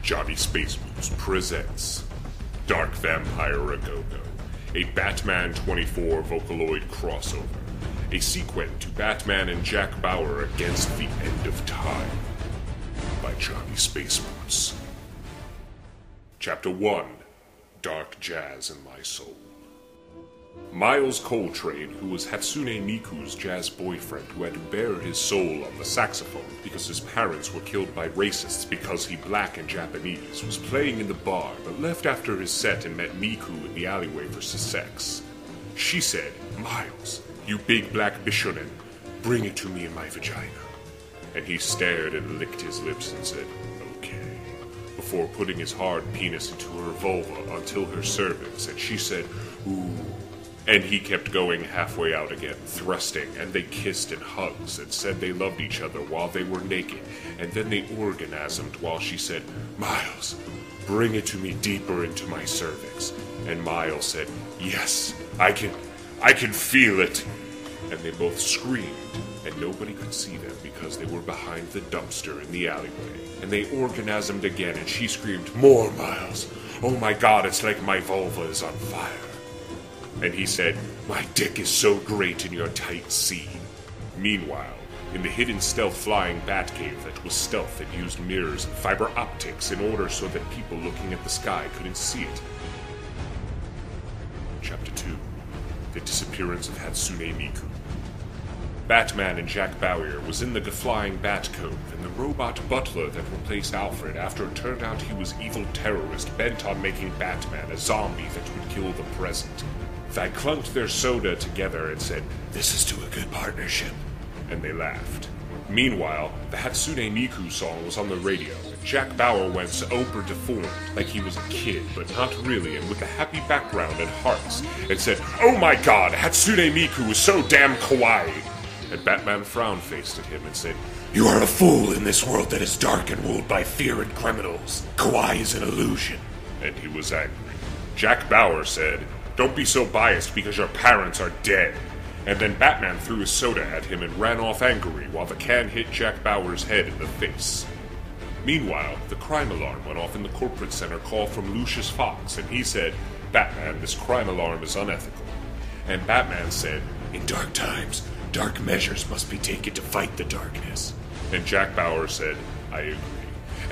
Johnny Spaceboots presents Dark Vampire A-Go-Go, a Batman 24 Vocaloid crossover, a sequel to Batman and Jack Bauer Against the End of Time, by Johnny Spaceboots. Chapter 1, Dark Jazz in My Soul. Miles Coltrane, who was Hatsune Miku's jazz boyfriend who had to bare his soul on the saxophone because his parents were killed by racists because he black and Japanese, was playing in the bar but left after his set and met Miku in the alleyway for sesex. She said, "Miles, you big black bishounen, bring it to me in my vagina." And he stared and licked his lips and said, "Okay," before putting his hard penis into her vulva until her cervix, and she said, "Ooh." And he kept going halfway out again, thrusting, and they kissed and hugged and said they loved each other while they were naked, and then they orgasmed while she said, "Miles, bring it to me deeper into my cervix." And Miles said, "Yes, I can feel it." And they both screamed, and nobody could see them because they were behind the dumpster in the alleyway. And they orgasmed again, and she screamed, "More, Miles. Oh my God, it's like my vulva is on fire." And he said, "My dick is so great in your tight scene." Meanwhile, in the hidden stealth flying Batcave that was stealth and used mirrors and fiber optics in order so that people looking at the sky couldn't see it. Chapter 2, The Disappearance of Hatsune Miku. Batman and Jack Bauer was in the flying Batcave, and the robot butler that replaced Alfred after it turned out he was evil terrorist bent on making Batman a zombie that would kill the present. They clunked their soda together and said, "This is to a good partnership," and they laughed. Meanwhile, the Hatsune Miku song was on the radio, and Jack Bauer went over deformed, like he was a kid, but not really, and with a happy background and hearts, and said, "Oh my God, Hatsune Miku is so damn kawaii!" And Batman frown-faced at him and said, "You are a fool in this world that is dark and ruled by fear and criminals. Kawaii is an illusion." And he was angry. Jack Bauer said, "Don't be so biased because your parents are dead." And then Batman threw his soda at him and ran off angry while the can hit Jack Bauer's head in the face. Meanwhile, the crime alarm went off in the corporate center call from Lucius Fox, and he said, "Batman, this crime alarm is unethical." And Batman said, "In dark times, dark measures must be taken to fight the darkness." And Jack Bauer said, "I agree."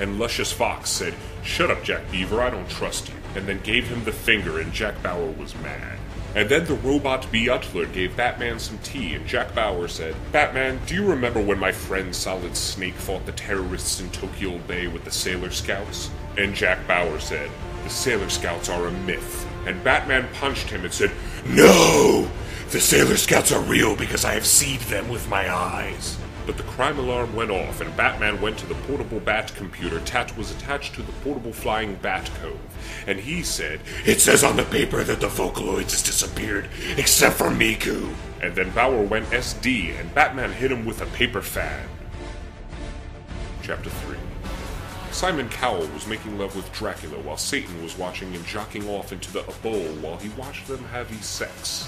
And Lucius Fox said, "Shut up, Jack Beaver, I don't trust you," and then gave him the finger, and Jack Bauer was mad. And then the robot Butler gave Batman some tea, and Jack Bauer said, "Batman, do you remember when my friend Solid Snake fought the terrorists in Tokyo Bay with the Sailor Scouts?" And Jack Bauer said, "The Sailor Scouts are a myth." And Batman punched him and said, "No! The Sailor Scouts are real because I have seen them with my eyes." But the crime alarm went off, and Batman went to the portable bat computer that was attached to the portable flying bat cove, and he said, "It says on the paper that the Vocaloids has disappeared, except for Miku." And then Bauer went SD, and Batman hit him with a paper fan. Chapter 3. Simon Cowell was making love with Dracula while Satan was watching him jocking off into a bowl while he watched them have sex.